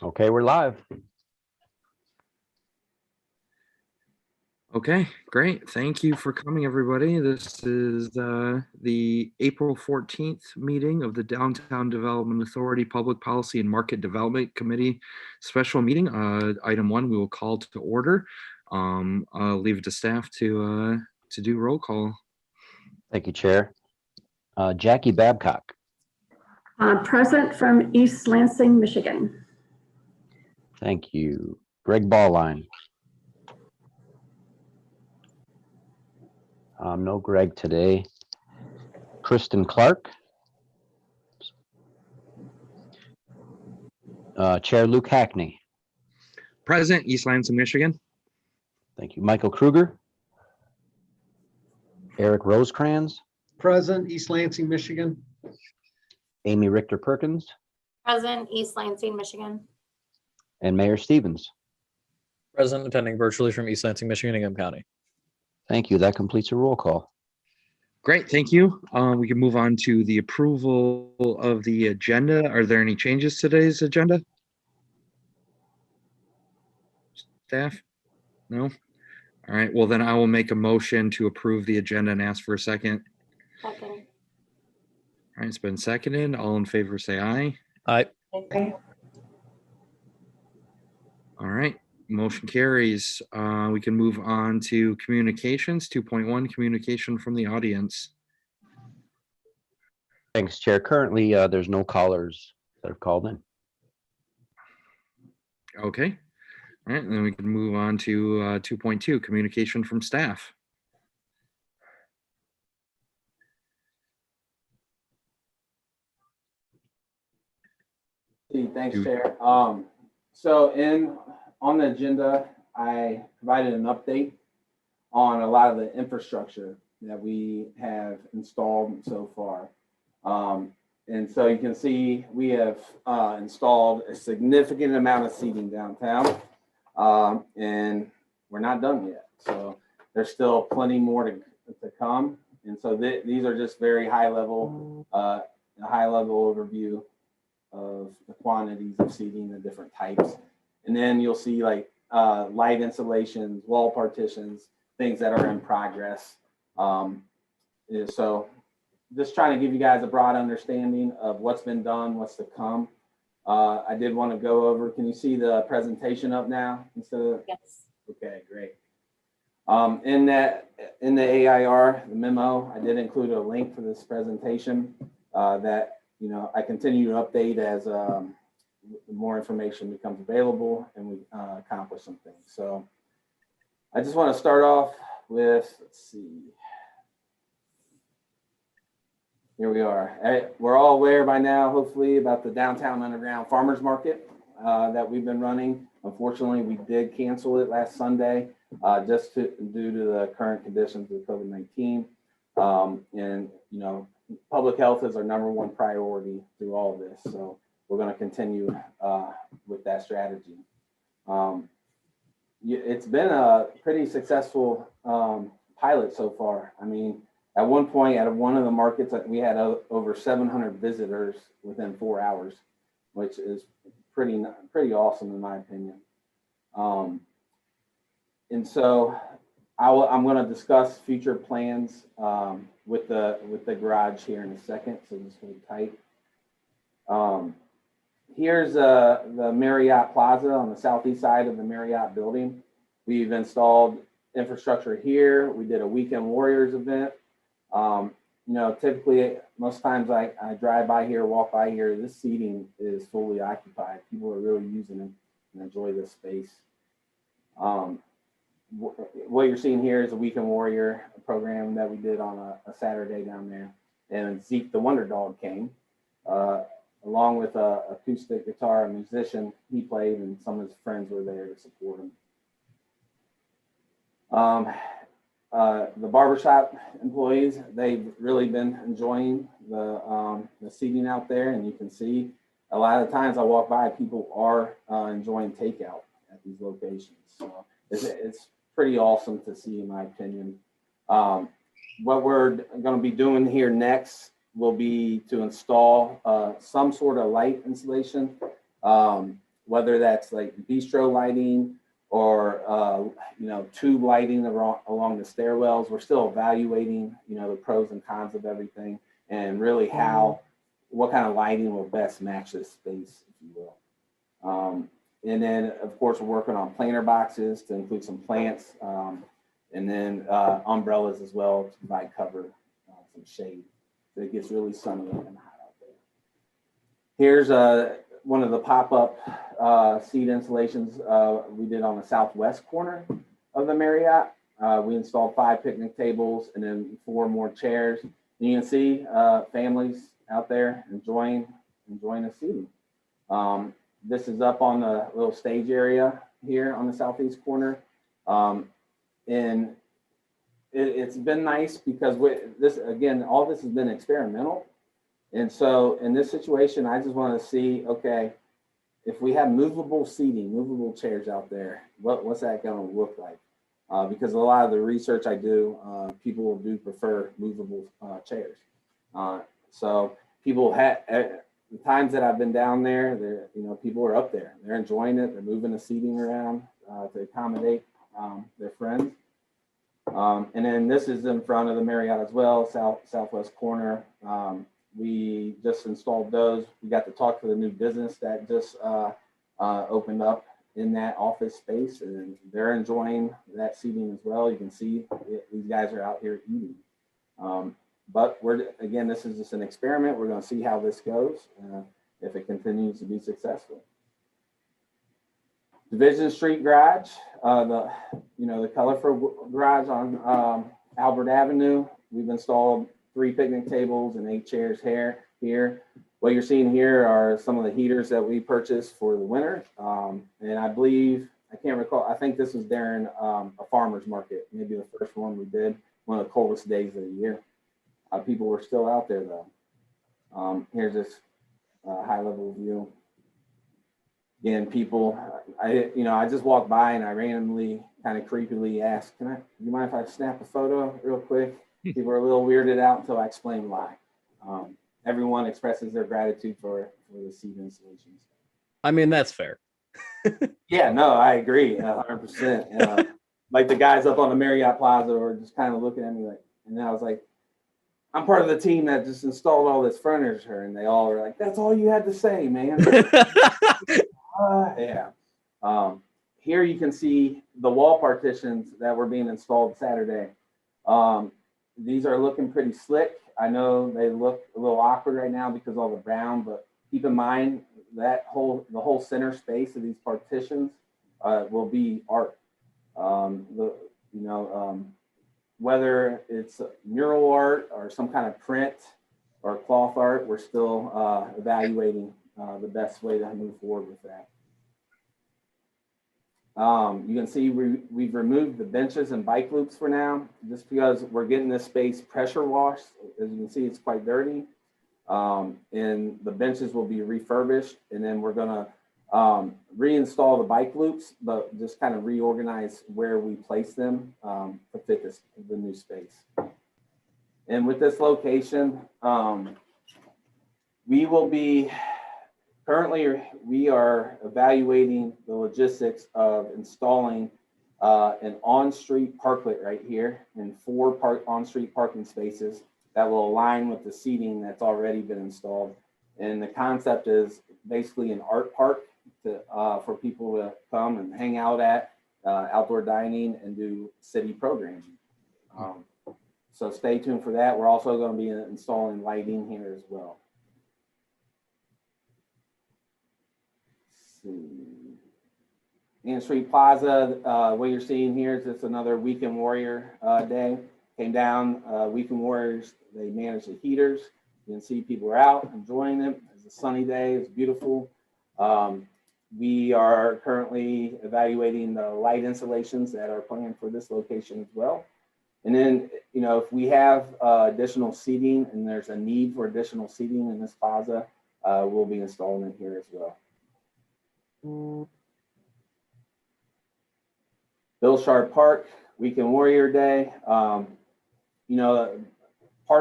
Okay, we're live. Okay, great. Thank you for coming, everybody. This is the April 14th meeting of the Downtown Development Authority Public Policy and Market Development Committee special meeting. Item 1 we will call to order. I'll leave it to staff to do roll call. Thank you, Chair. Jackie Babcock. Present from East Lansing, Michigan. Thank you. Greg Ballline. No Greg today. Kristen Clark. Chair Luke Hackney. Present, East Lansing, Michigan. Thank you. Michael Kruger. Eric Rosecrans. Present, East Lansing, Michigan. Amy Richter Perkins. Present, East Lansing, Michigan. And Mayor Stevens. Present, attending virtually from East Lansing, Michigan, Ingham County. Thank you. That completes a roll call. Great, thank you. We can move on to the approval of the agenda. Are there any changes to today's agenda? Staff? No? All right, well then I will make a motion to approve the agenda and ask for a second. Second. All right, it's been seconded. All in favor say aye. Aye. Okay. All right, motion carries. We can move on to communications. 2.1, communication from the audience. Thanks, Chair. Currently, there's no callers that have called in. Okay. All right, and then we can move on to 2.2, communication from staff. Thanks, Chair. So on the agenda, I provided an update on a lot of the infrastructure that we have installed so far. And so you can see we have installed a significant amount of seating downtown, and we're not done yet. So there's still plenty more to come. And so these are just very high level, a high level overview of the quantities of seating, the different types. And then you'll see like light installations, wall partitions, things that are in progress. So just trying to give you guys a broad understanding of what's been done, what's to come. I did want to go over, can you see the presentation up now instead of? Yes. Okay, great. In the AIR, the memo, I did include a link for this presentation that I continue to update as more information becomes available and we accomplish some things. So I just want to start off with, let's see. Here we are. We're all aware by now, hopefully, about the downtown underground farmers market that we've been running. Unfortunately, we did cancel it last Sunday just due to the current conditions of COVID-19. And public health is our #1 priority through all of this. So we're going to continue with that strategy. It's been a pretty successful pilot so far. I mean, at one point, out of one of the markets, we had over 700 visitors within 4 hours, which is pretty awesome in my opinion. And so I'm going to discuss future plans with the garage here in a second. So just hold tight. Here's the Marriott Plaza on the southeast side of the Marriott building. We've installed infrastructure here. We did a Weekend Warriors event. Typically, most times I drive by here, walk by here, this seating is fully occupied. People are really using it and enjoy this space. What you're seeing here is a Weekend Warrior program that we did on a Saturday down there. And Zeke the Wonder Dog came, along with a acoustic guitar musician. He played and some of his friends were there to support him. The barbershop employees, they've really been enjoying the seating out there, and you can see a lot of times I walk by, people are enjoying takeout at these locations. So it's pretty awesome to see, in my opinion. What we're going to be doing here next will be to install some sort of light installation whether that's like bistro lighting or, tube lighting along the stairwells. We're still evaluating, the pros and cons of everything and really what kind of lighting will best match this space, if you will. And then, of course, we're working on planter boxes to include some plants, and then umbrellas as well to provide cover, some shade. So it gets really sunny and hot out there. Here's one of the pop-up seat installations we did on the southwest corner of the Marriott. We installed 5 picnic tables and then 4 more chairs. And you can see families out there enjoying the seating. This is up on the little stage area here on the southeast corner. And it's been nice because all this has been experimental. And so in this situation, I just want to see, okay, if we have movable seating, movable chairs out there, what's that going to look like? Because a lot of the research I do, people do prefer movable chairs. So people the times that I've been down there, people are up there. They're enjoying it. They're moving the seating around to accommodate their friends. And then this is in front of the Marriott as well, southwest corner. We just installed those. We got to talk to the new business that just opened up in that office space, and they're enjoying that seating as well. You can see these guys are out here eating. But this is just an experiment. We're going to see how this goes, if it continues to be successful. Division Street Garage, the colorful garage on Albert Avenue. We've installed 3 picnic tables and 8 chairs here. What you're seeing here are some of the heaters that we purchased for the winter. And I believe, I can't recall, I think this was during a farmer's market, maybe the first one we did, one of the coldest days of the year. People were still out there though. Here's this high level view. Again, people, I just walked by and I randomly kind of creepily asked, do you mind if I snap a photo real quick? People are a little weirded out until I explain why. Everyone expresses their gratitude for the seat installations. I mean, that's fair. Yeah, no, I agree 100%. Like the guys up on the Marriott Plaza were just kind of looking at me like, and then I was like, I'm part of the team that just installed all this furniture, and they all were like, that's all you had to say, man. Yeah. Here you can see the wall partitions that were being installed Saturday. These are looking pretty slick. I know they look a little awkward right now because of all the brown, but keep in mind that the whole center space of these partitions will be art. Whether it's mural art or some kind of print or cloth art, we're still evaluating the best way to move forward with that. You can see we've removed the benches and bike loops for now, just because we're getting this space pressure washed. As you can see, it's quite dirty. And the benches will be refurbished, and then we're gonna reinstall the bike loops, but just kind of reorganize where we place them to fit the new space. And with this location, currently we are evaluating the logistics of installing an on-street parklet right here and 4 on-street parking spaces that will align with the seating that's already been installed. And the concept is basically an art park for people to come and hang out at, outdoor dining, and do city programming. So stay tuned for that. We're also going to be installing lighting here as well. Main Street Plaza, what you're seeing here is just another Weekend Warrior day. Came down, Weekend Warriors, they manage the heaters. You can see people are out enjoying it. It's a sunny day, it's beautiful. We are currently evaluating the light installations that are planned for this location as well. And then, if we have additional seating and there's a need for additional seating in this plaza, we'll be installing it here as well. Bill Sharp Park, Weekend Warrior Day. Part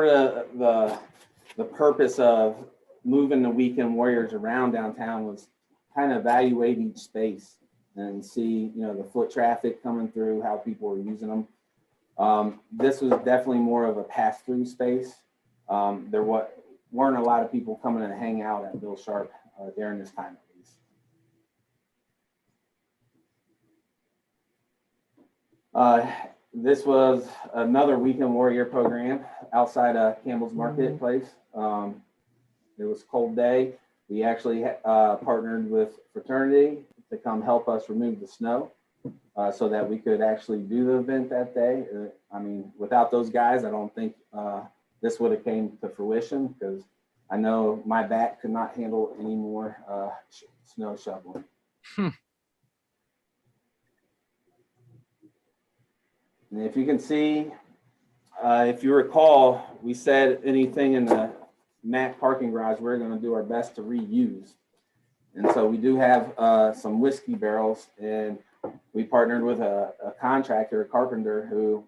of the purpose of moving the Weekend Warriors around downtown was kind of evaluate each space and see, the foot traffic coming through, how people are using them. This was definitely more of a pass-through space. There weren't a lot of people coming to hang out at Bill Sharp during this time, at least. This was another Weekend Warrior program outside of Campbell's Marketplace. It was a cold day. We actually partnered with fraternity to come help us remove the snow so that we could actually do the event that day. I mean, without those guys, I don't think this would have came to fruition, because I know my back could not handle any more snow shoveling. And if you can see, if you recall, we said anything in the Mac parking garage, we're going to do our best to reuse. And so we do have some whiskey barrels, and we partnered with a contractor, a carpenter, who,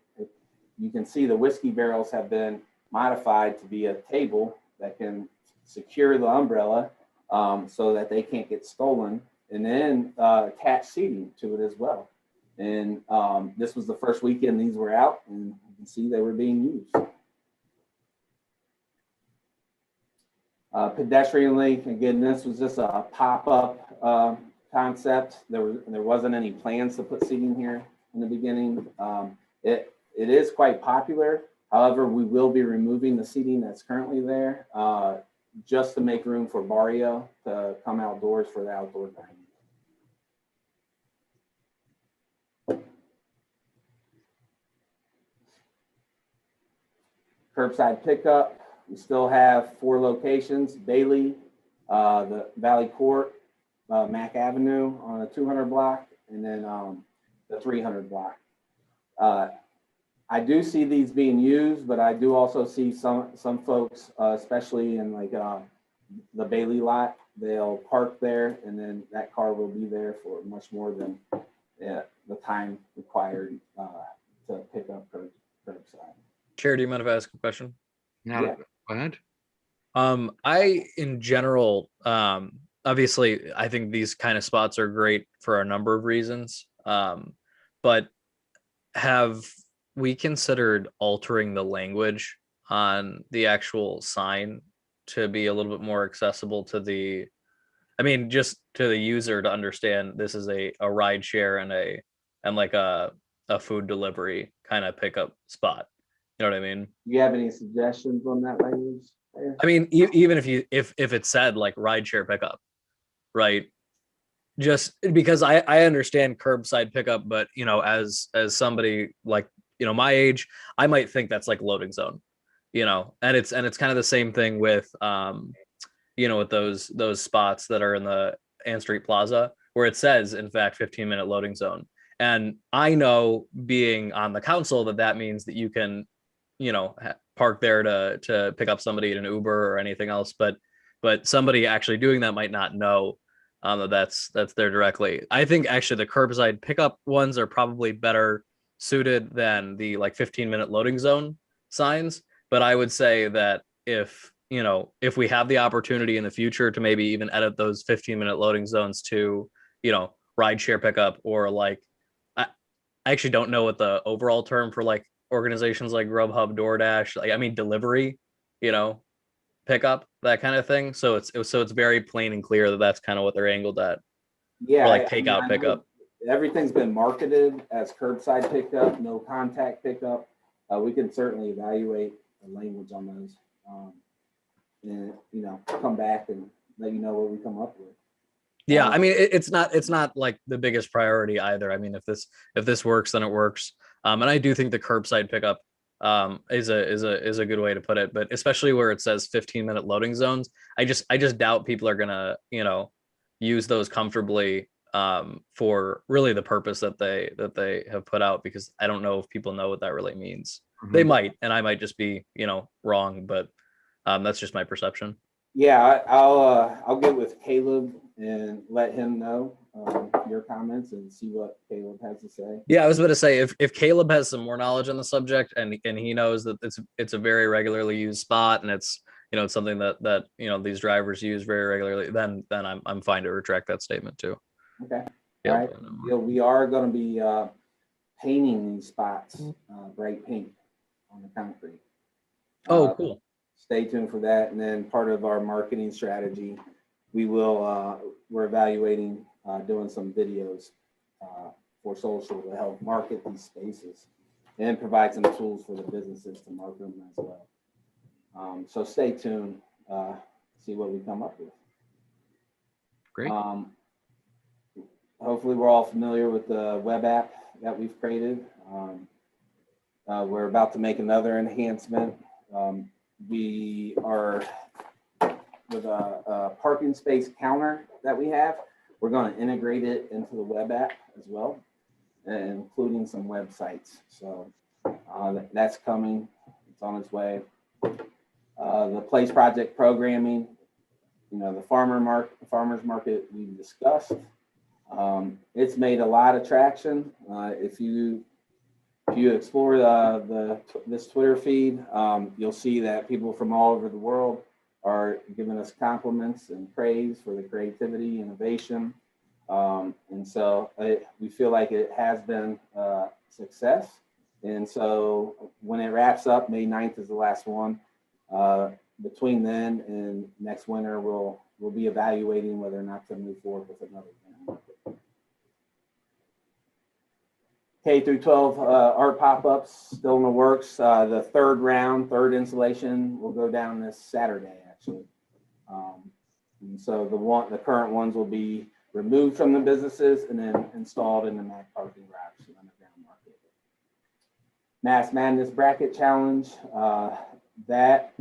you can see the whiskey barrels have been modified to be a table that can secure the umbrella so that they can't get stolen, and then attach seating to it as well. And this was the first weekend these were out, and you can see they were being used. Pedestrianly, again, this was just a pop-up concept. There wasn't any plans to put seating here in the beginning. It is quite popular. However, we will be removing the seating that's currently there just to make room for Barrio to come outdoors for the outdoor dining. Curbside pickup, we still have 4 locations: Bailey, the Valley Court, Mack Avenue on the 200 block, and then the 300 block. I do see these being used, but I do also see some folks, especially in like the Bailey lot, they'll park there, and then that car will be there for much more than the time required to pick up curbside. Chair, do you mind if I ask a question? Now, Yeah. go ahead. I, in general, obviously, I think these kind of spots are great for a number of reasons. But have we considered altering the language on the actual sign to be a little bit more accessible to the, I mean, just to the user to understand this is a ride share and like a food delivery kind of pickup spot. You know what I mean? Do you have any suggestions on that language there? I mean, even if it said like rideshare pickup, right? Just because I understand curbside pickup, but as somebody like my age, I might think that's like loading zone, and it's kind of the same thing with with those spots that are in the Ann Street Plaza where it says in fact 15-minute loading zone, and I know being on the council that means that you can park there to pick up somebody in an Uber or anything else, but somebody actually doing that might not know that's there directly. I think actually the curbside pickup ones are probably better suited than the like 15-minute loading zone signs, but I would say that if we have the opportunity in the future to maybe even edit those 15-minute loading zones to ride share pickup, or like I actually don't know what the overall term for like organizations like Grubhub, DoorDash, like, I mean, delivery, pickup, that kind of thing. So it's very plain and clear that that's kind of what they're angled at. Yeah, Or like I mean, takeout I know pickup. everything's been marketed as curbside pickup, no contact pickup. We can certainly evaluate the language on those, and come back and let you know what we come up with. Yeah, I mean, it's not like the biggest priority either. I mean, if this works, then it works. And I do think the curbside pickup is a good way to put it, but especially where it says 15-minute loading zones, I just doubt people are gonna use those comfortably for really the purpose that they have put out, because I don't know if people know what that really means. Mhm. They might, and I might just be wrong, but that's just my perception. Yeah, I'll get with Caleb and let him know your comments and see what Caleb has to say. Yeah, I was about to say, if Caleb has some more knowledge on the subject and he knows that it's a very regularly used spot and it's you know, it's something that you know these drivers use very regularly, then I'm fine to retract that statement too. Okay. Yeah, All right. Yeah, we are going to be painting these spots, bright pink on the concrete. Oh, cool. Stay tuned for that. And then part of our marketing strategy, we're evaluating doing some videos for social to help market these spaces and provide some tools for the businesses to market them as well. So stay tuned, see what we come up with. Great. Hopefully we're all familiar with the web app that we've created. We're about to make another enhancement. We are with a parking space counter that we have. We're going to integrate it into the web app as well, including some websites. So that's coming. It's on its way. The place project programming, you know, the farmers market we've discussed. It's made a lot of traction. If you explore this Twitter feed, you'll see that people from all over the world are giving us compliments and praise for the creativity, innovation. And so we feel like it has been a success. And so when it wraps up, May 9th is the last one. Between then and next winter, we'll be evaluating whether or not to move forward with another one. K through 12 art pop-ups still in the works. The third installation will go down this Saturday, actually. And so the current ones will be removed from the businesses and then installed in the Mac parking garage, the underground market. Mass Madness Bracket Challenge, that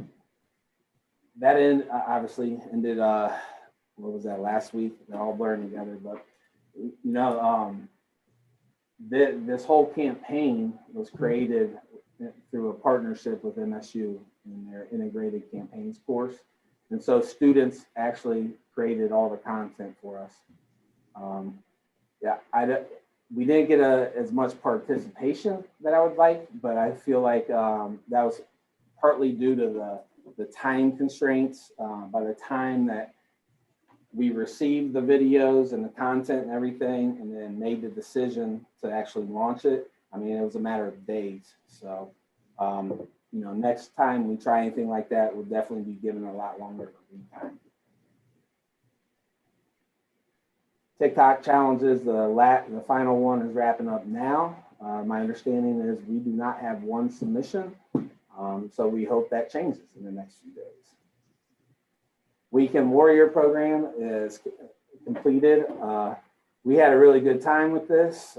obviously ended, what was that, last week? They're all blurring together, but you know, this whole campaign was created through a partnership with MSU in their integrated campaigns course. And so students actually created all the content for us. We didn't get as much participation that I would like, but I feel like that was partly due to the time constraints. By the time that we received the videos and the content and everything, and then made the decision to actually launch it, I mean, it was a matter of days. So, you know, next time we try anything like that, we'll definitely be given a lot longer lead time. TikTok challenges, the final one is wrapping up now. My understanding is we do not have one submission, so we hope that changes in the next few days. Weekend Warrior program is completed. We had a really good time with this,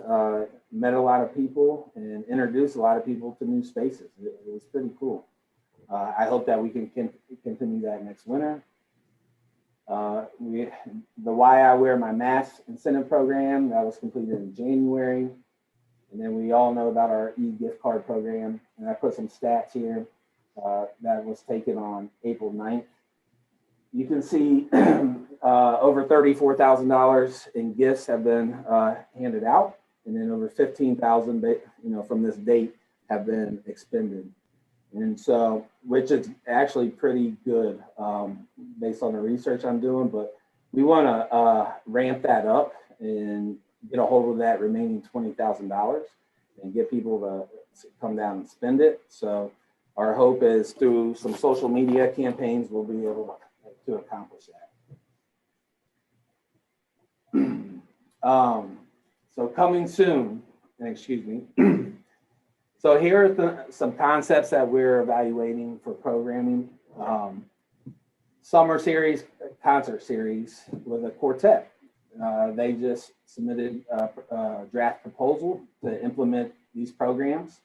met a lot of people and introduced a lot of people to new spaces. It was pretty cool. I hope that we can continue that next winter. The Why I Wear My Mask incentive program, that was completed in January. And then we all know about our e-gift card program. And I put some stats here that was taken on April 9th. You can see over $34,000 in gifts have been handed out, and then over $15,000, you know, from this date have been expended. And so, which is actually pretty good based on the research I'm doing, but we want to ramp that up and get a hold of that remaining $20,000 and get people to come down and spend it. So our hope is through some social media campaigns, we'll be able to accomplish that. So coming soon, and excuse me. So here are some concepts that we're evaluating for programming. Summer series, concert series with a quartet. They just submitted a draft proposal to implement these programs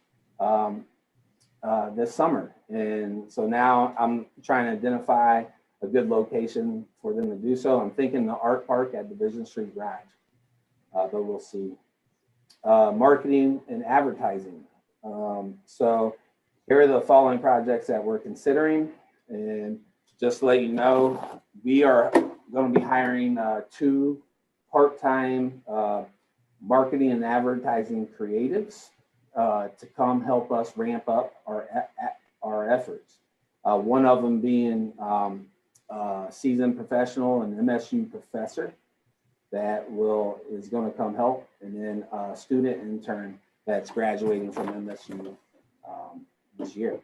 this summer. And so now I'm trying to identify a good location for them to do so. I'm thinking the art park at Division Street Garage, but we'll see. Marketing and advertising. So here are the following projects that we're considering. And just to let you know, we are going to be hiring 2 part-time marketing and advertising creatives to come help us ramp up our efforts. One of them being seasoned professional and MSU professor that is going to come help, and then a student intern that's graduating from MSU this year.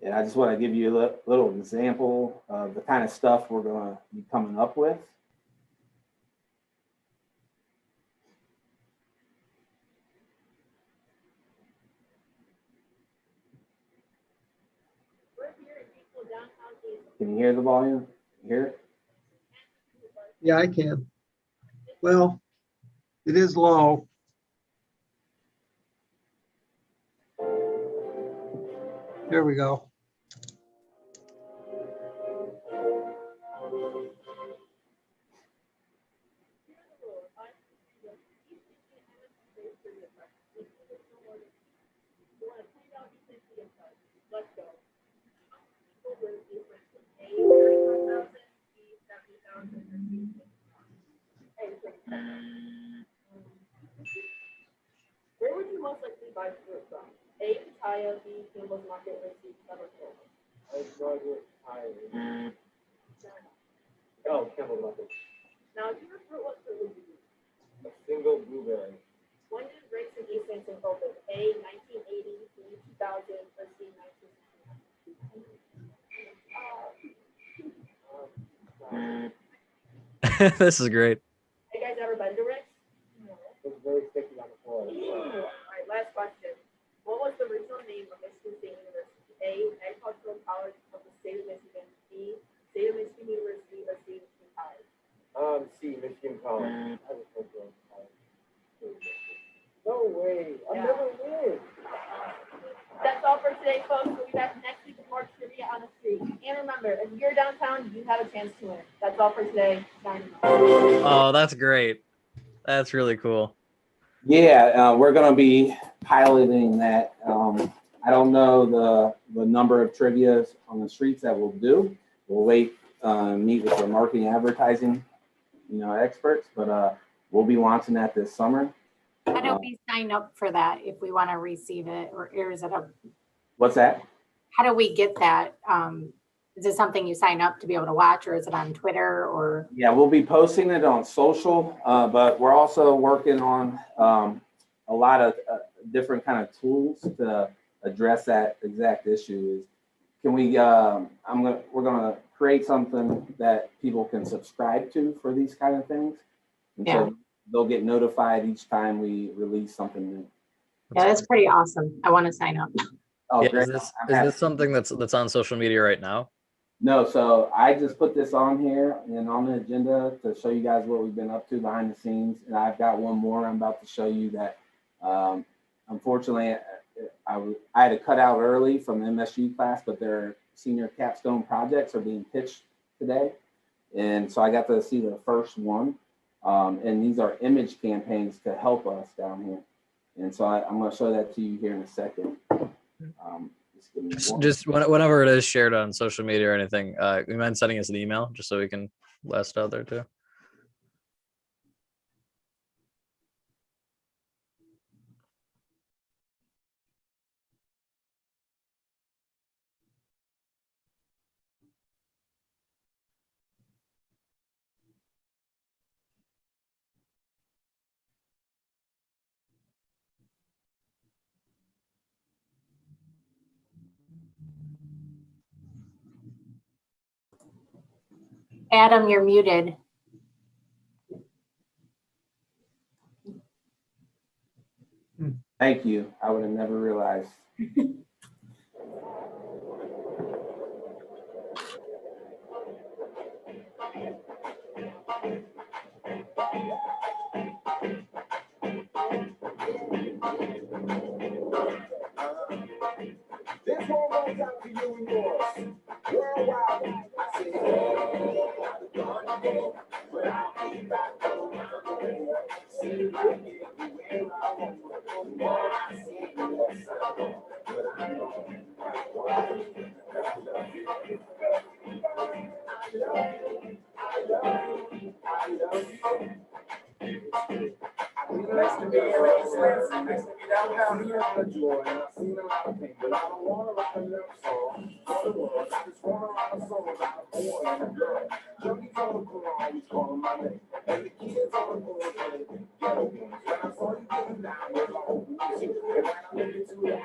And I just want to give you a little example of the kind of stuff we're going to be coming up with. Can you hear the volume? You hear it? Yeah, I can. Well, it is low. There we go. Where would you most likely buy fruit from? A, Pitaya, B, Campbell's Market, or C, Summerfield? I'd go with Pitaya. Oh, Campbell's Market. Now, if you were fruit, what fruit would you use? A single blueberry. When did Breaks in East Lansing open? A, 1980, B, 2000, or C, 1969? This is great. Have you guys ever been to Rick's? No. It's very sticky on the floor. All right, last question. What was the original name of Michigan State University? A, Agricultural College of the State of Michigan. B, State of Michigan University, or C, Michigan College? C, Michigan College. Agricultural College. No way. I'll Yeah. never win. That's all for today, folks. We'll be back next week with more trivia on the street. And remember, if you're downtown, you have a chance to win. That's all for today. Signing off. Oh, that's great. That's really cool. Yeah, we're going to be piloting that. I don't know the number of trivias on the streets that we'll do. We'll wait, meet with the marketing advertising, experts, but we'll be launching that this summer. How do we sign up for that if we want to receive it, or is it What's that? how do we get that? Is it something you sign up to be able to watch, or is it on Twitter or? Yeah, we'll be posting it on social, but we're also working on a lot of different kind of tools to address that exact issue. Can we? We're gonna create something that people can subscribe to for these kind of things, and so they'll get notified each time we release something new. Yeah, that's pretty awesome. I want to sign up. Oh, Yeah, great! is this something that's on social media right now? No, so I just put this on here and on the agenda to show you guys what we've been up to behind the scenes. And I've got one more I'm about to show you that unfortunately I had to cut out early from the MSU class, but their senior capstone projects are being pitched today. And so I got to see the first one. And these are image campaigns to help us down here. And so I'm going to show that to you here in a second. Just whenever it is shared on social media or anything, you mind sending us an email just so we can blast it out there too? Adam, you're muted. Thank you. I would have never realized. This one goes out to you and yours. Worldwide. I say, nice to meet you, East Lansing. Nice to be downtown here. Joy, and I've seen a lot of pain, but I don't want to write a love song for the world. about a boy and a girl. Junkies on the corner always calling my name. And the kids on the corner saying, ghetto boys. When I saw you getting down, there's a hope with you. And when I looked into your eyes,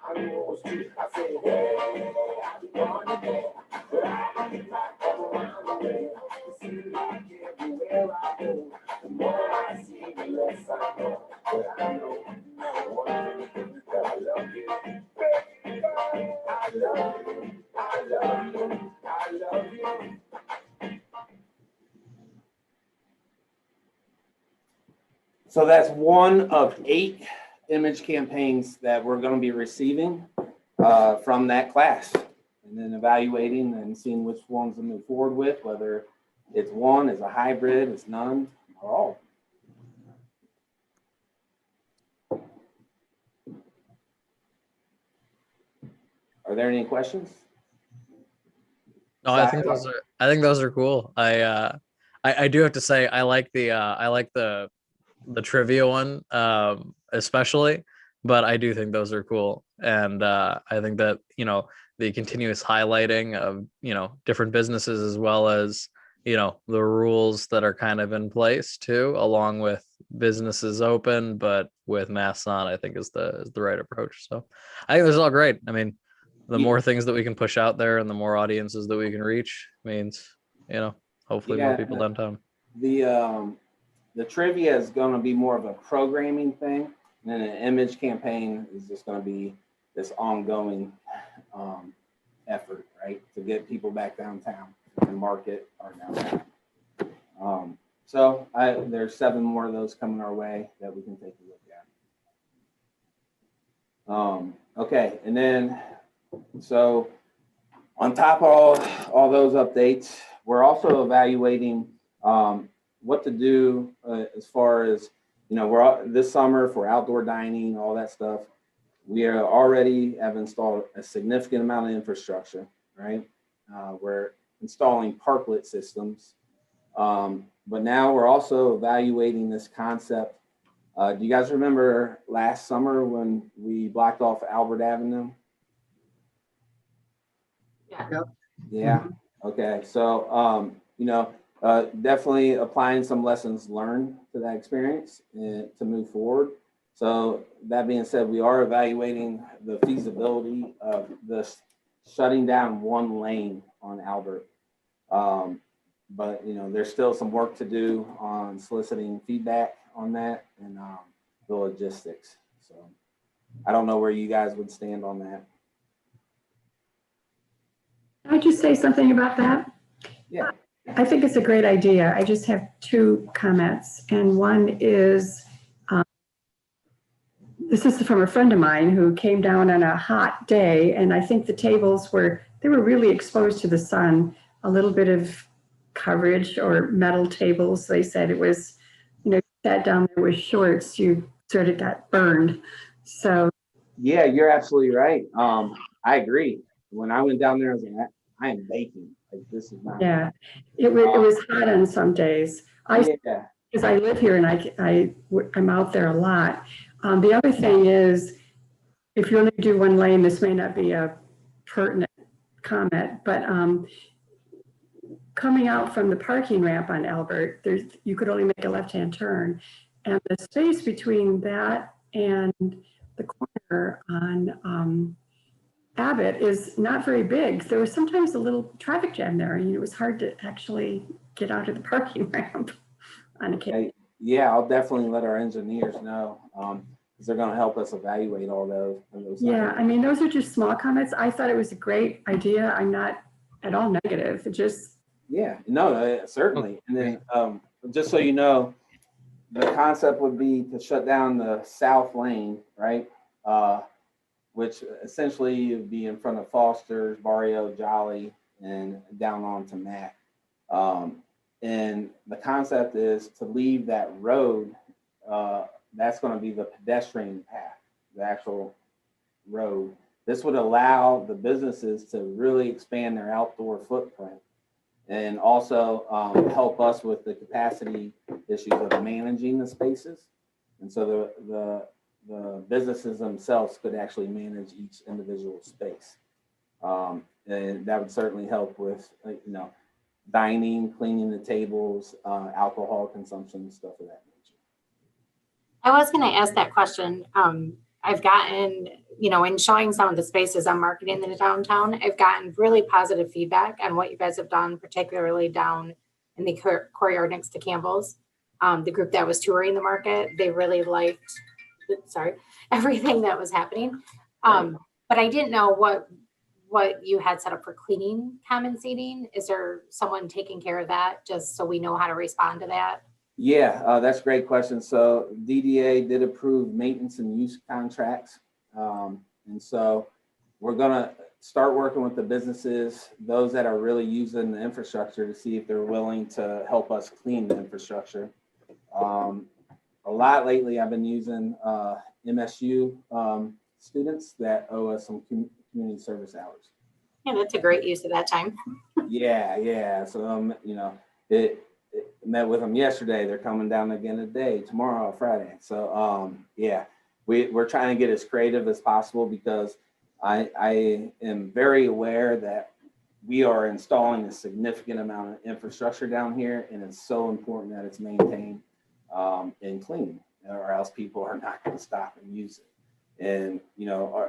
I knew it was true. I said, hey, I be gone today. But I get back all around the way. It seems like everywhere I go, the more I see, the less I know. But I know, that I love you. Baby, I love you. I love you. I love you. So that's one of 8 image campaigns that we're going to be receiving from that class, and then evaluating and seeing which ones to move forward with, whether it's one, it's a hybrid, it's none, or all. Are there any questions? No, I think those are cool. I do have to say I like the trivia one especially, but I do think those are cool. And I think that, you know, the continuous highlighting of, you know, different businesses, as well as, you know, the rules that are kind of in place too, along with businesses open but with masks on, I think is the right approach. So I think this is all great. I mean, the more things that we can push out there and the more audiences that we can reach means, you know, hopefully more people downtown. The trivia is going to be more of a programming thing, and then an image campaign is just going to be this ongoing effort, right, to get people back downtown and market our downtown. So there's 7 more of those coming our way that we can take a look at. Okay, and then so on top of all those updates, we're also evaluating what to do as far as, you know, this summer for outdoor dining, all that stuff. We already have installed a significant amount of infrastructure, right? We're installing parklet systems, but now we're also evaluating this concept. Do you guys remember last summer when we blocked off Albert Avenue? Yeah. Yep. Yeah. Okay. So, you know, definitely applying some lessons learned to that experience and to move forward. So that being said, we are evaluating the feasibility of this shutting down one lane on Albert. But, you know, there's still some work to do on soliciting feedback on that and the logistics. So I don't know where you guys would stand on that. Can I just say something about that? Yeah. I think it's a great idea. I just have 2 comments. And one is, this is from a friend of mine who came down on a hot day, and I think the tables were really exposed to the sun, a little bit of coverage or metal tables. They said it was, you know, you sat down there with shorts, you sort of got burned. So yeah, you're absolutely right. I agree. When I went down there, I was like, I am baking. Like, this is not. yeah, it was hot on some days. Because I live here and I'm out there a lot. The other thing is, if you only do one lane, this may not be a pertinent comment, but coming out from the parking ramp on Albert, you could only make a left-hand turn. And the space between that and the corner on Abbott is not very big. There was sometimes a little traffic jam there, and it was hard to actually get out of the parking ramp on occasion. Yeah, I'll definitely let our engineers know, because they're going to help us evaluate all those. Yeah, I mean, those are just small comments. I thought it was a great idea. I'm not at all negative. It just. Yeah, no, certainly. And then just so you know, the concept would be to shut down the south lane, right? Which essentially would be in front of Foster's, Barrio, Jolly, and down on to Mac. And the concept is to leave that road, that's going to be the pedestrian path, the actual road. This would allow the businesses to really expand their outdoor footprint and also help us with the capacity issues of managing the spaces. And so the businesses themselves could actually manage each individual space. and that would certainly help with, dining, cleaning the tables, alcohol consumption, stuff of that nature. I was going to ask that question. I've gotten, in showing some of the spaces I'm marketing in the downtown, I've gotten really positive feedback on what you guys have done, particularly down in the courtyard next to Campbell's. The group that was touring the market, they really liked, everything that was happening. But I didn't know what you had set up for cleaning common seating. Is there someone taking care of that, just so we know how to respond to that? Yeah, that's a great question. So DDA did approve maintenance and use contracts. And so we're gonna start working with the businesses, those that are really using the infrastructure, to see if they're willing to help us clean the infrastructure. A lot lately, I've been using MSU students that owe us some community service hours. Yeah, that's a great use of that time. Yeah. So, it met with them yesterday. They're coming down again today, tomorrow, Friday. So, we're trying to get as creative as possible, because I am very aware that we are installing a significant amount of infrastructure down here, and it's so important that it's maintained and clean, or else people are not going to stop and use it. And,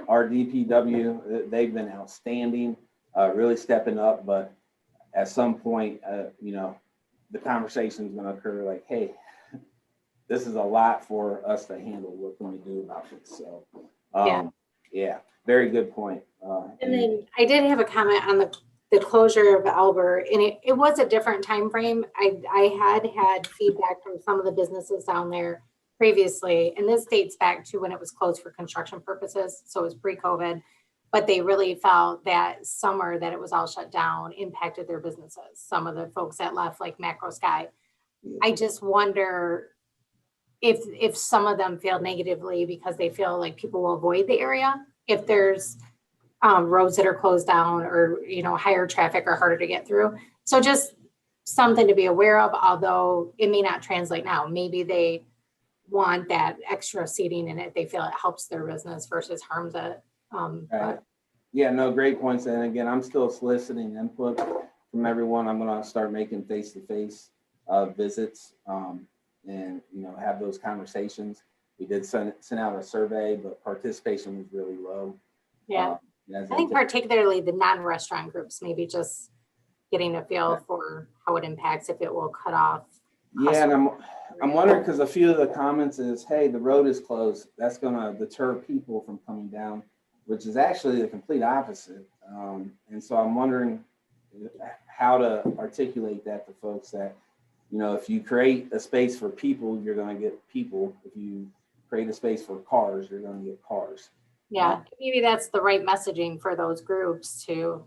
our DPW, they've been outstanding, really stepping up. But at some point, the conversation is going to occur like, hey, this is a lot for us to handle. What can we do about it? So, very good point. And then I did have a comment on the closure of Albert, and it was a different time frame. I had feedback from some of the businesses down there previously, and this dates back to when it was closed for construction purposes, so it was pre-COVID. But they really felt that summer that it was all shut down impacted their businesses. Some of the folks that left, like Macro Sky. I just wonder if some of them feel negatively because they feel like people will avoid the area if there's roads that are closed down, or higher traffic or harder to get through. So just something to be aware of, although it may not translate now. Maybe they want that extra seating in it. They feel it helps their business versus harms it. Right. Yeah, no, great points. And again, I'm still soliciting input from everyone. I'm going to start making face-to-face visits and have those conversations. We did send out a survey, but participation was really low. Yeah, I think particularly the non-restaurant groups, maybe just getting a feel for how it impacts, if it will cut off. Yeah, and I'm wondering, because a few of the comments is, hey, the road is closed. That's going to deter people from coming down, which is actually the complete opposite. And so I'm wondering how to articulate that to folks that, if you create a space for people, you're going to get people. If you create a space for cars, you're going to get cars. Yeah, maybe that's the right messaging for those groups to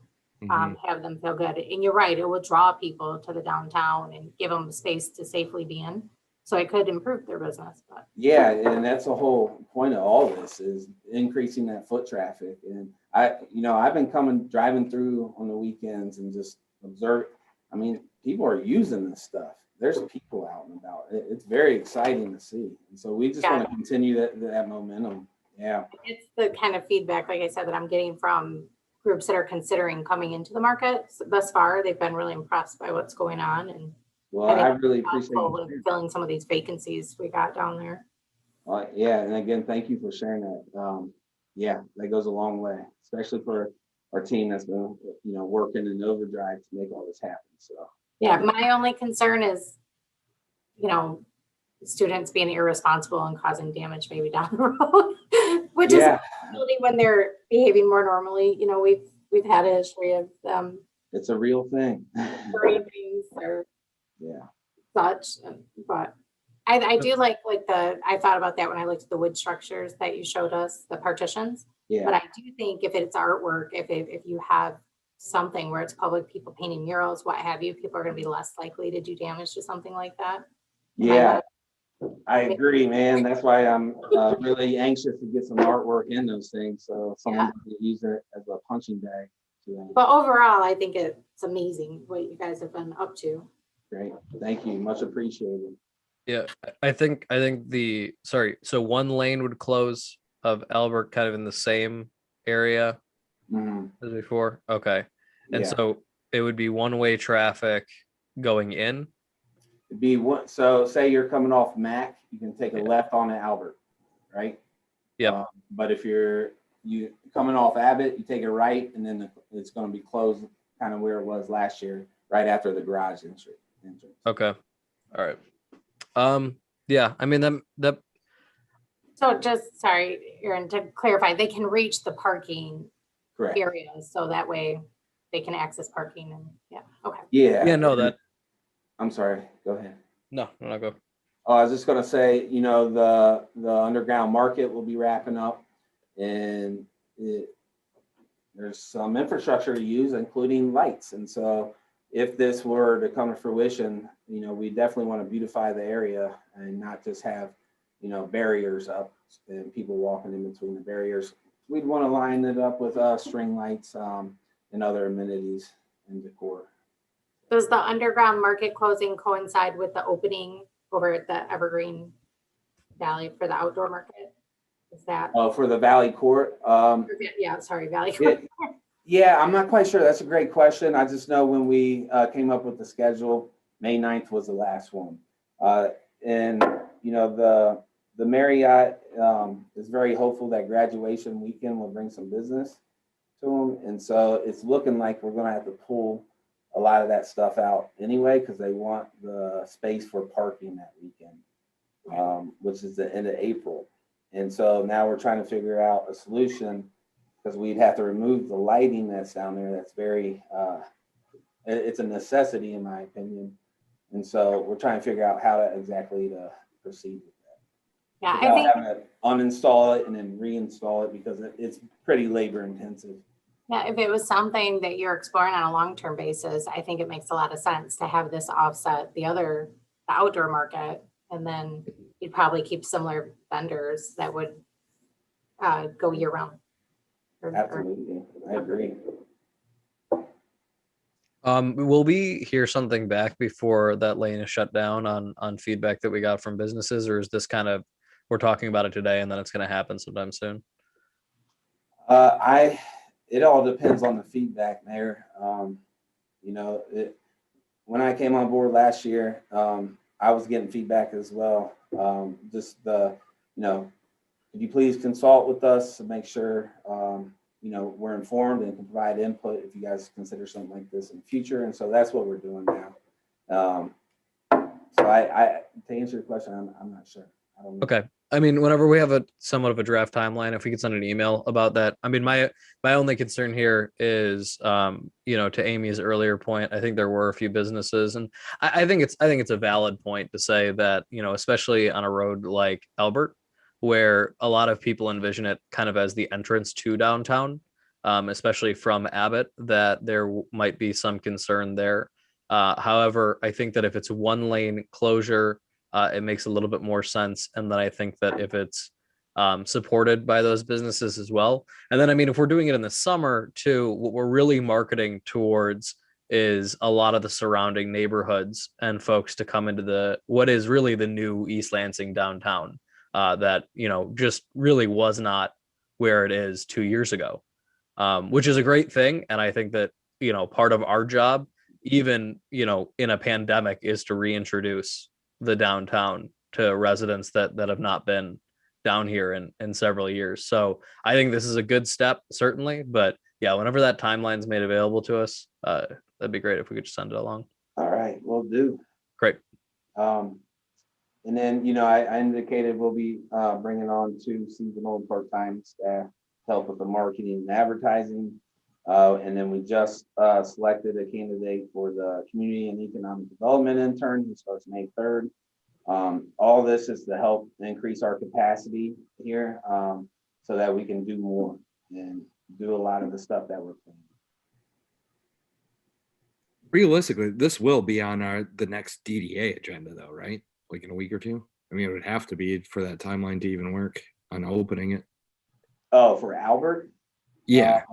have them feel good. And you're right, it will draw people to the downtown and give them a space to safely be in. So it could improve their business. But. Yeah, and that's the whole point of all this, is increasing that foot traffic. And I've been driving through on the weekends and just observe. I mean, people are using this stuff. There's people out and about. It's very exciting to see. And so we just want to continue that momentum. Yeah. It's the kind of feedback, like I said, that I'm getting from groups that are considering coming into the market. Thus far, they've been really impressed by what's going on. And well, I really appreciate filling some of these vacancies we got down there. Yeah, and again, thank you for sharing that. That goes a long way, especially for our team that's been, working in overdrive to make all this happen. So yeah, my only concern is, students being irresponsible and causing damage maybe down the road, which is really when they're behaving more normally. We've had a history of them. It's a real thing. Things or such, but I do like I thought about that when I looked at the wood structures that you showed us, the partitions. Yeah. But I do think if it's artwork, if you have something where it's public, people painting murals, what have you, people are going to be less likely to do damage to something like that. Yeah, I agree, man. That's why I'm really anxious to get some artwork in those things, so someone can use it as a punching bag. But overall, I think it's amazing what you guys have been up to. Great, thank you, much appreciated. Yeah, I think so one lane would close of Albert kind of in the same area as before. Okay. And Yeah. so it would be one-way traffic going in. It'd be one. So say you're coming off Mac, you can take a left on Albert, right? Yep. But if you coming off Abbott, you take a right, and then it's going to be closed, kind of where it was last year, right after the garage entrance. Okay. All right. Yeah, I mean that So just, sorry, Aaron, to clarify, they can reach the parking Correct. areas, so that way they can access parking and, yeah, okay. yeah, no, that I'm sorry. Go ahead. no, go. Oh, I was just going to say, the underground market will be wrapping up, and there's some infrastructure to use, including lights. And so if this were to come to fruition, we definitely want to beautify the area and not just have, barriers up and people walking in between the barriers. We'd want to line it up with string lights and other amenities and decor. Does the underground market closing coincide with the opening over at the Evergreen Valley for the outdoor market? Is that? For the Valley Court. Yeah, sorry, Valley Court. Yeah, I'm not quite sure. That's a great question. I just know when we came up with the schedule, May 9th was the last one. And, the Marriott is very hopeful that graduation weekend will bring some business to them. And so it's looking like we're going to have to pull a lot of that stuff out anyway, because they want the space for parking that weekend, which is the end of April. And so now we're trying to figure out a solution, because we'd have to remove the lighting that's down there. That's very, it's a necessity in my opinion. And so we're trying to figure out how to exactly to proceed with that. Yeah, Without I think, having to uninstall it and then reinstall it, because it's pretty labor intensive. yeah, if it was something that you're exploring on a long-term basis, I think it makes a lot of sense to have this offset the outdoor market. And then you'd probably keep similar vendors that would go year round. Absolutely, I agree. Will we hear something back before that lane is shut down on feedback that we got from businesses, or is this kind of, we're talking about it today and then it's going to happen sometime soon? It all depends on the feedback, Mayor. When I came on board last year, I was getting feedback as well. Could you please consult with us to make sure, we're informed and can provide input if you guys consider something like this in the future. And so that's what we're doing now. So to answer your question, I'm not sure. I don't know. Okay. I mean, whenever we have a somewhat of a draft timeline, if we could send an email about that. I mean, my only concern here is, to Amy's earlier point, I think there were a few businesses, and I think it's a valid point to say that, especially on a road like Albert, where a lot of people envision it kind of as the entrance to downtown, especially from Abbott, that there might be some concern there. However, I think that if it's one lane closure, it makes a little bit more sense. And then I think that if it's supported by those businesses as well. And then, I mean, if we're doing it in the summer too, what we're really marketing towards is a lot of the surrounding neighborhoods and folks to come into what is really the new East Lansing downtown, that, just really was not where it is 2 years ago, which is a great thing. And I think that, part of our job, even, in a pandemic, is to reintroduce the downtown to residents that have not been down here in several years. So I think this is a good step, certainly. But yeah, whenever that timeline's made available to us, that'd be great if we could just send it along. All right, we'll do. Great. And then, I indicated we'll be bringing on 2 seasonal and part-time staff to help with the marketing and advertising. And then we just selected a candidate for the community and economic development intern who starts May 3rd. All this is to help increase our capacity here, so that we can do more and do a lot of the stuff that we're planning. Realistically, this will be on the next DDA agenda though, right? Like in a week or two? I mean, it would have to be for that timeline to even work on opening it. Oh, for Albert? Yeah.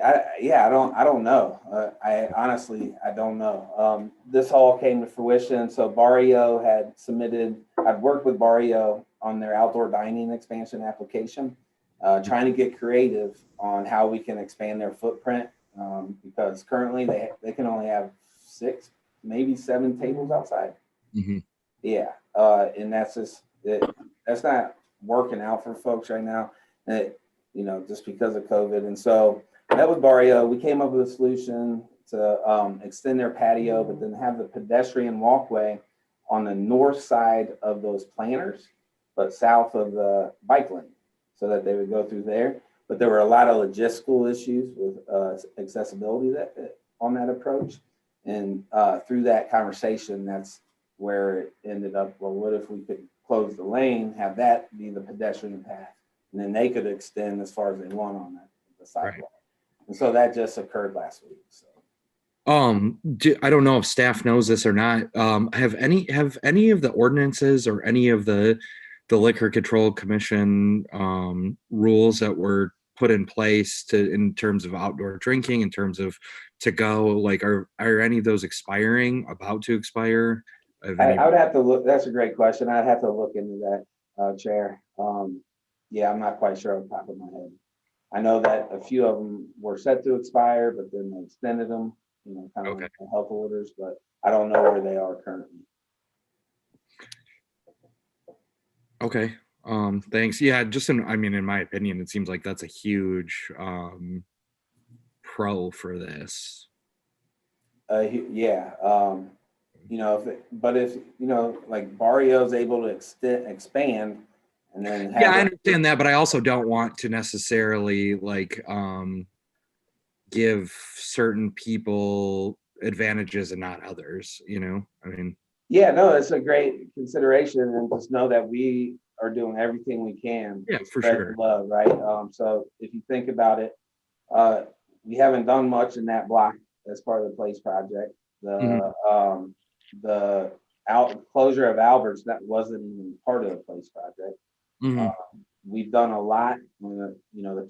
I don't know. I honestly don't know. This all came to fruition. So Barrio had submitted, I've worked with Barrio on their outdoor dining expansion application. trying to get creative on how we can expand their footprint, because currently they can only have 6, maybe 7 tables outside. Mhm. Yeah, and that's just that's not working out for folks right now, just because of COVID. And so that was Barrio. We came up with a solution to extend their patio, but then have the pedestrian walkway on the north side of those planters, but south of the bike lane, so that they would go through there. But there were a lot of logistical issues with accessibility on that approach. And through that conversation, that's where it ended up. Well, what if we could close the lane, have that be the pedestrian path, and then they could extend as far as they want on the sidewalk. Right. And so that just occurred last week. So. I don't know if staff knows this or not. Have any of the ordinances or any of the Liquor Control Commission rules that were put in place in terms of outdoor drinking, in terms of to go, like are any of those expiring, about to expire? I would have to look. That's a great question. I'd have to look into that, Chair. Yeah, I'm not quite sure on the top of my head. I know that a few of them were set to expire, but then they extended them, kind of like health orders, but I don't know where they are currently. Okay. Thanks. Yeah, in my opinion, it seems like that's a huge pro for this. Yeah. If like Barrio's able to expand and then I understand that, but I also don't want to necessarily give certain people advantages and not others, Yeah, no, it's a great consideration, and just know that we are doing everything we can to spread sure. the love, right? So if you think about it, we haven't done much in that block as part of the Place project. The closure of Albert's, that wasn't even part of the Place project. We've done a lot. The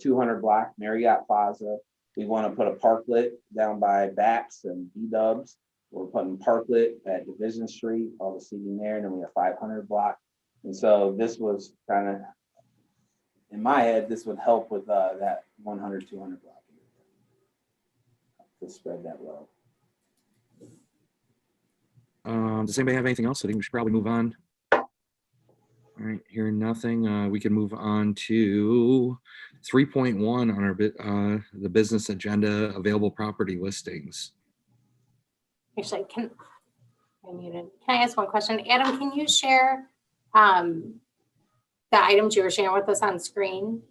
200 block Marriott Plaza. We want to put a parklet down by Baps and B-Dubs. We're putting parklet at Division Street, all the seating there, and then we have 500 block. And so this was kind of, in my head, this would help with that 100, 200 block to spread that love. Does anybody have anything else? I think we should probably move on. All right, hearing nothing, we can move on to 3.1 on our the business agenda, available property listings. Actually, can I ask one question? Adam, can you share the items you were sharing with us on screen?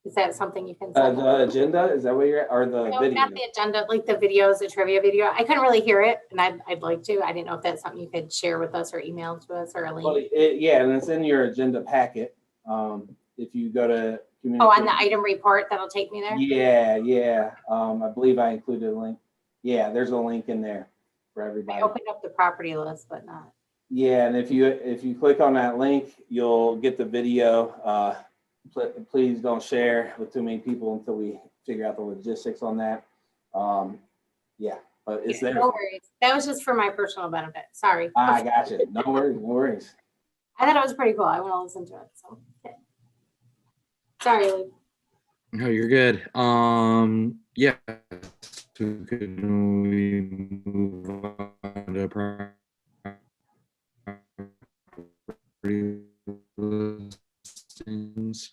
Is that something you can send? The agenda, is that what you're at? Or the video? Not the agenda, like the videos, the trivia video. I couldn't really hear it, and I'd like to. I didn't know if that's something you could share with us or email to us or a link. Well, yeah, and it's in your agenda packet. If you go to on the item report, that'll take me there? Yeah. I believe I included a link. Yeah, there's a link in there for everybody. I opened up the property list, but not. Yeah, and if you click on that link, you'll get the video. Please don't share with too many people until we figure out the logistics on that. Yeah, but it's there. No worries. That was just for my personal benefit. Sorry. I got you. No worries. I thought it was pretty cool. I want to listen to it. So, okay. Sorry, Luke. No, you're good. Yeah. So can we move on to property listings?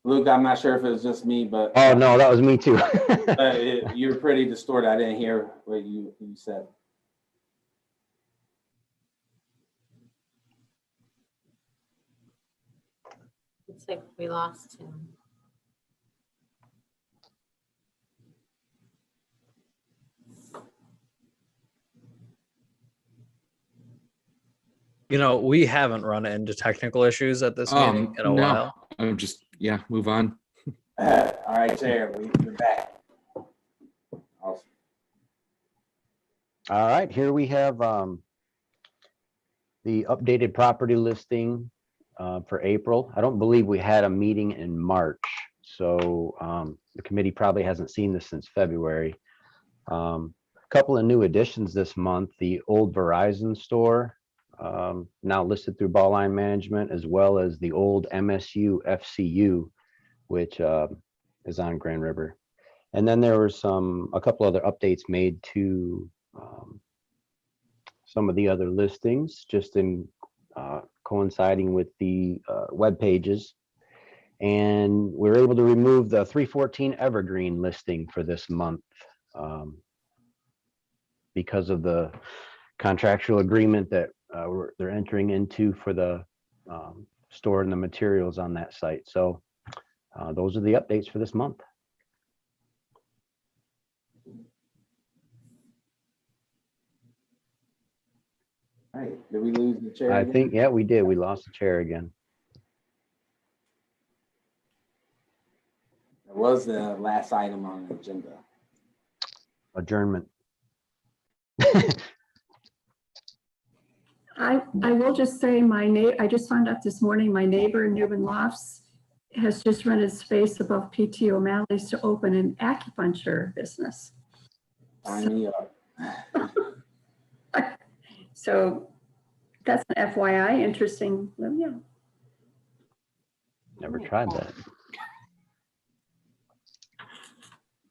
Luke, I'm not sure if it was just me, but oh no, that was me too. You're pretty distorted. I didn't hear what you said. Looks like we lost him. We haven't run into technical issues at this meeting in a while. I'm just, move on. All right, Chair, we're back. Awesome. All right, here we have the updated property listing for April. I don't believe we had a meeting in March, so the committee probably hasn't seen this since February. A couple of new additions this month: the old Verizon store now listed through Ball Line Management, as well as the old MSU FCU, which is on Grand River. And then there were a couple other updates made to some of the other listings, just in coinciding with the web pages. And we were able to remove the 314 Evergreen listing for this month because of the contractual agreement that they're entering into for the storing the materials on that site. So those are the updates for this month. All right, did we lose the chair? I again? think, yeah, we did. We lost the chair again. That was the last item on the agenda. Adjournment. I will just say I just found out this morning, my neighbor in Newman Lofts has just rented space above PT O'Malley's to open an acupuncture business. Sign me up. So that's an FYI, interesting. Well, yeah. Never tried that.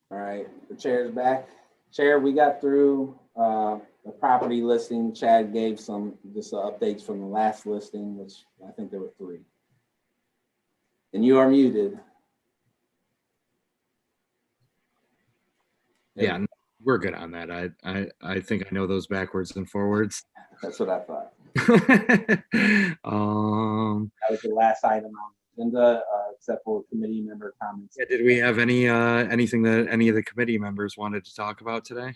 All right, the chair's back. Chair, we got through the property listing. Chad gave some just updates from the last listing, which I think there were 3. And you are muted. Yeah, we're good on that. I think I know those backwards and forwards. That's what I thought. um, That was the last item on the agenda, except for committee member comments. yeah, did we have anything that any of the committee members wanted to talk about today?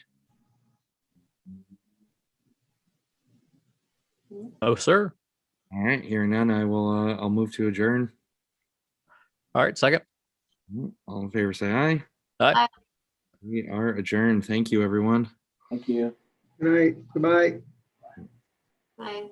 Oh, sir. All right, hearing none, I'll move to adjourn. All right, second. All in favor, say aye. Aye. We are adjourned. Thank you, everyone. Thank you. Good night. Goodbye. Bye.